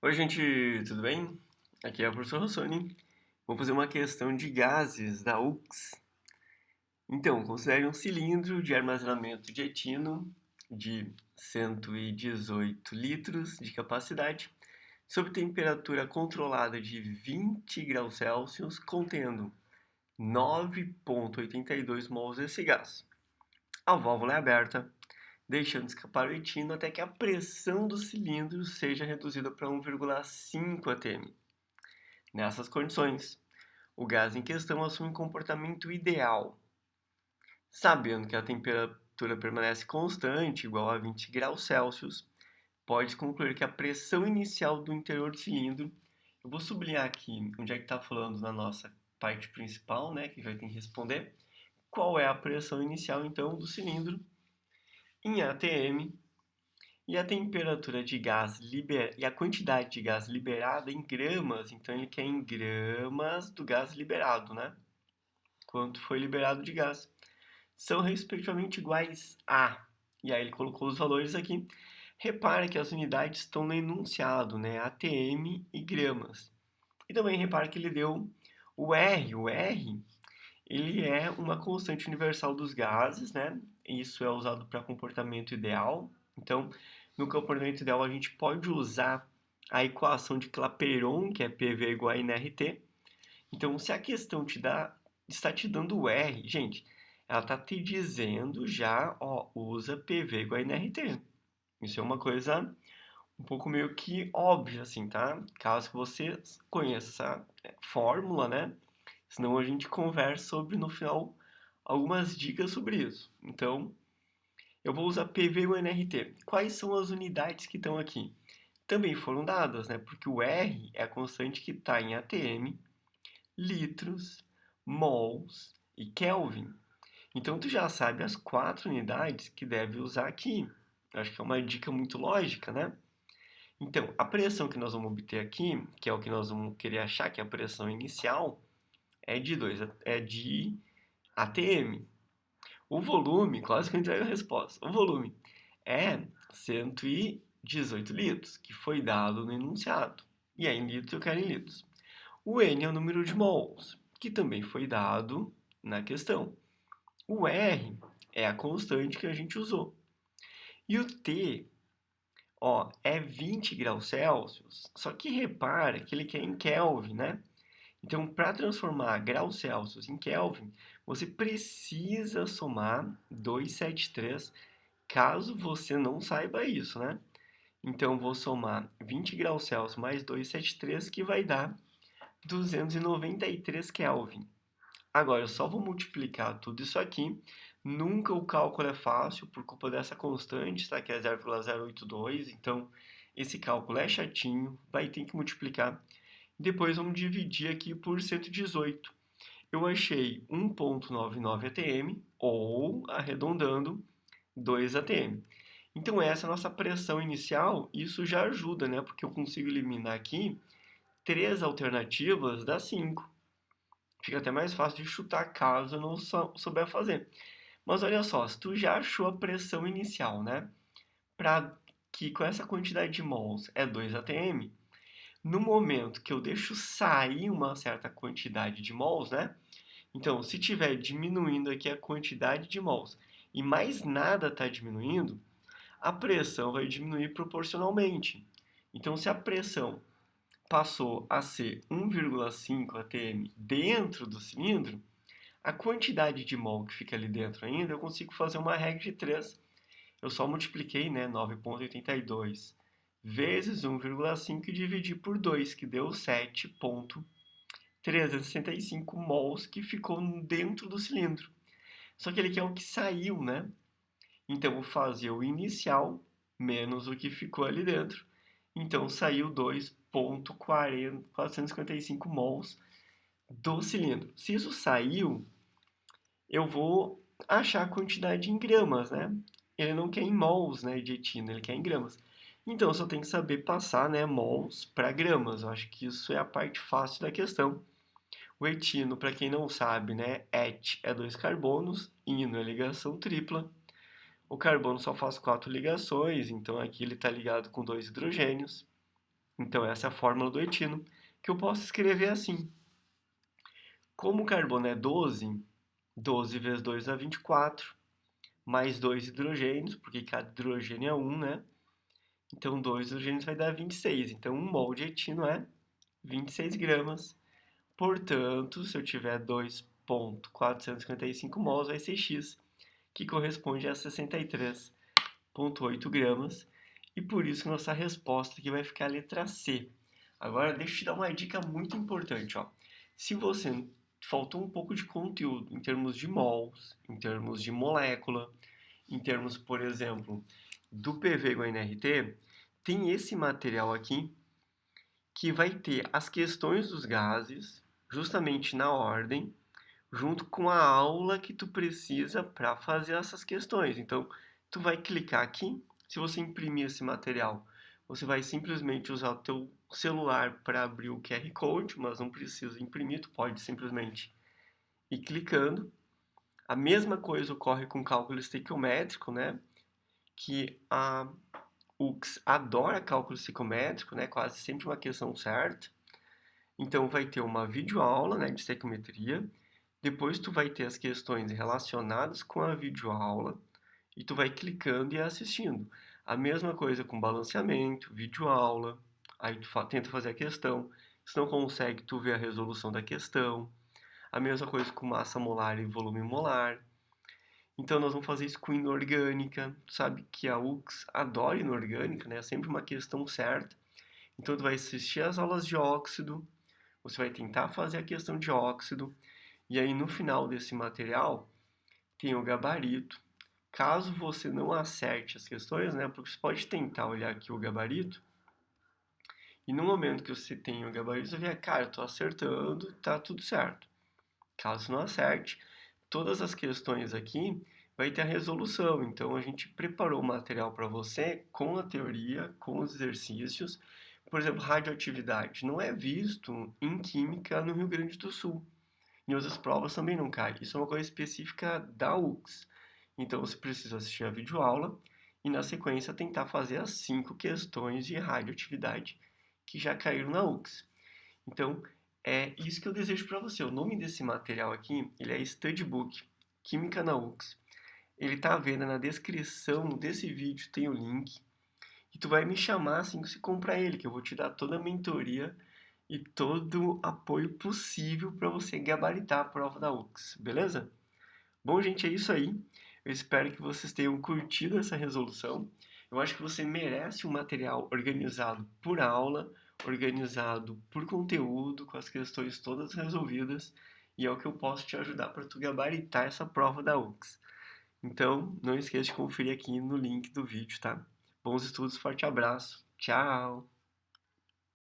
Oi, gente, tudo bem? Aqui é o professor Rossoni. Vou fazer uma questão de gases da UX. Então, considere um cilindro de armazenamento de etino de 118 litros de capacidade, sob temperatura controlada de 20 graus Celsius, contendo 9,82 mols desse gás. A válvula é aberta, deixando escapar o etino até que a pressão do cilindro seja reduzida para 1,5 atm. Nessas condições, o gás em questão assume um comportamento ideal. Sabendo que a temperatura permanece constante, igual a 20 graus Celsius, pode concluir que a pressão inicial do interior do cilindro, eu vou sublinhar aqui onde é que está falando na nossa parte principal, né, que vai ter que responder, qual é a pressão inicial, então, do cilindro em atm e a temperatura de gás e a quantidade de gás liberada em gramas, então ele quer em gramas do gás liberado, né? Quanto foi liberado de gás. São respectivamente iguais a. E aí ele colocou os valores aqui. Repara que as unidades estão no enunciado, né? ATM e gramas. E também repara que ele deu o R. O R, ele é uma constante universal dos gases, né? Isso é usado para comportamento ideal. Então, no comportamento ideal, a gente pode usar a equação de Clapeyron, que é PV igual a nRT. Então, se a questão está te dando o R, gente, ela está te dizendo já, ó, usa PV igual a nRT. Isso é uma coisa um pouco meio que óbvia, assim, tá? Caso que você conheça essa fórmula, né? Senão a gente conversa sobre, no final, algumas dicas sobre isso. Então, eu vou usar PV igual a nRT. Quais são as unidades que estão aqui? Também foram dadas, né? Porque o R é a constante que está em atm, litros, mols e Kelvin. Então tu já sabe as quatro unidades que deve usar aqui. Eu acho que é uma dica muito lógica, né? Então, a pressão que nós vamos obter aqui, que é o que nós vamos querer achar que é a pressão inicial, é de atm. O volume, quase que eu entrego a resposta. O volume é 118 litros, que foi dado no enunciado. E é em litros, eu quero em litros. O N é o número de mols, que também foi dado na questão. O R é a constante que a gente usou. E o T, ó, é 20 graus Celsius. Só que repara que ele quer em Kelvin, né? Então, para transformar graus Celsius em Kelvin, você precisa somar 273, caso você não saiba isso, né? Então, vou somar 20 graus Celsius mais 273, que vai dar 293 Kelvin. Agora, eu só vou multiplicar tudo isso aqui. Nunca o cálculo é fácil por culpa dessa constante, tá? Que é 0,082. Então, esse cálculo é chatinho, vai ter que multiplicar. Depois vamos dividir aqui por 118. Eu achei 1,99 atm, ou, arredondando, 2 atm. Então, essa é a nossa pressão inicial. Isso já ajuda, né? Porque eu consigo eliminar aqui três alternativas das 5. Fica até mais fácil de chutar caso eu não souber fazer. Mas olha só, se tu já achou a pressão inicial, né? Para que com essa quantidade de mols é 2 atm, no momento que eu deixo sair uma certa quantidade de mols, né? Então, se tiver diminuindo aqui a quantidade de mols e mais nada está diminuindo, a pressão vai diminuir proporcionalmente. Então, se a pressão passou a ser 1,5 atm dentro do cilindro, a quantidade de mol que fica ali dentro ainda, eu consigo fazer uma regra de 3. Eu só multipliquei, né, 9,82 vezes 1,5 e dividi por 2, que deu 7,365 mols que ficou dentro do cilindro. Só que ele quer o que saiu, né? Então, eu vou fazer o inicial menos o que ficou ali dentro. Então, saiu 2,455 mols do cilindro. Se isso saiu, eu vou achar a quantidade em gramas, né? Ele não quer em mols, né, de etina, ele quer em gramas. Então, eu só tenho que saber passar, né, mols para gramas. Eu acho que isso é a parte fácil da questão. O etino, para quem não sabe, né, et é dois carbonos, ino é ligação tripla. O carbono só faz quatro ligações, então aqui ele está ligado com dois hidrogênios. Então, essa é a fórmula do etino, que eu posso escrever assim. Como o carbono é 12, 12 vezes 2 dá 24, mais 2 hidrogênios, porque cada hidrogênio é 1, né? Então, 2 hidrogênios vai dar 26. Então, 1 mol de etino é 26 gramas. Portanto, se eu tiver 2,455 mols, vai ser X, que corresponde a 63,8 gramas. E por isso nossa resposta aqui vai ficar a letra C. Agora, deixa eu te dar uma dica muito importante, ó. Se você faltou um pouco de conteúdo em termos de mols, em termos de molécula, em termos, por exemplo, do PV igual a NRT, tem esse material aqui que vai ter as questões dos gases, justamente na ordem, junto com a aula que tu precisa para fazer essas questões. Então, tu vai clicar aqui, se você imprimir esse material, você vai simplesmente usar o teu celular para abrir o QR Code, mas não precisa imprimir, tu pode simplesmente ir clicando. A mesma coisa ocorre com cálculo estequiométrico, né? Que a UX adora cálculo estequiométrico, né? Quase sempre uma questão certa. Então vai ter uma videoaula, né, de estequiometria. Depois tu vai ter as questões relacionadas com a videoaula e tu vai clicando e assistindo. A mesma coisa com balanceamento, videoaula. Aí tu tenta fazer a questão. Se não consegue, tu vê a resolução da questão. A mesma coisa com massa molar e volume molar. Então nós vamos fazer isso com inorgânica. Tu sabe que a UX adora inorgânica, né? É sempre uma questão certa. Então tu vai assistir as aulas de óxido, você vai tentar fazer a questão de óxido, e aí no final desse material tem o gabarito. Caso você não acerte as questões, né, porque você pode tentar olhar aqui o gabarito, e no momento que você tem o gabarito, você vê, cara, eu tô acertando, tá tudo certo. Caso não acerte, todas as questões aqui vai ter a resolução. Então a gente preparou o material para você com a teoria, com os exercícios. Por exemplo, radioatividade não é visto em química no Rio Grande do Sul. Em outras provas também não cai. Isso é uma coisa específica da UX. Então você precisa assistir a videoaula e na sequência tentar fazer as 5 questões de radioatividade que já caíram na UX. Então, é isso que eu desejo para você. O nome desse material aqui, ele é Study Book, Química na UX. Ele tá à venda na descrição desse vídeo, tem o link. E tu vai me chamar assim que você comprar ele, que eu vou te dar toda a mentoria e todo o apoio possível para você gabaritar a prova da UX, beleza? Bom, gente, é isso aí. Eu espero que vocês tenham curtido essa resolução. Eu acho que você merece um material organizado por aula, organizado por conteúdo, com as questões todas resolvidas, e é o que eu posso te ajudar para tu gabaritar essa prova da UX. Então, não esqueça de conferir aqui no link do vídeo, tá? Bons estudos, forte abraço, tchau!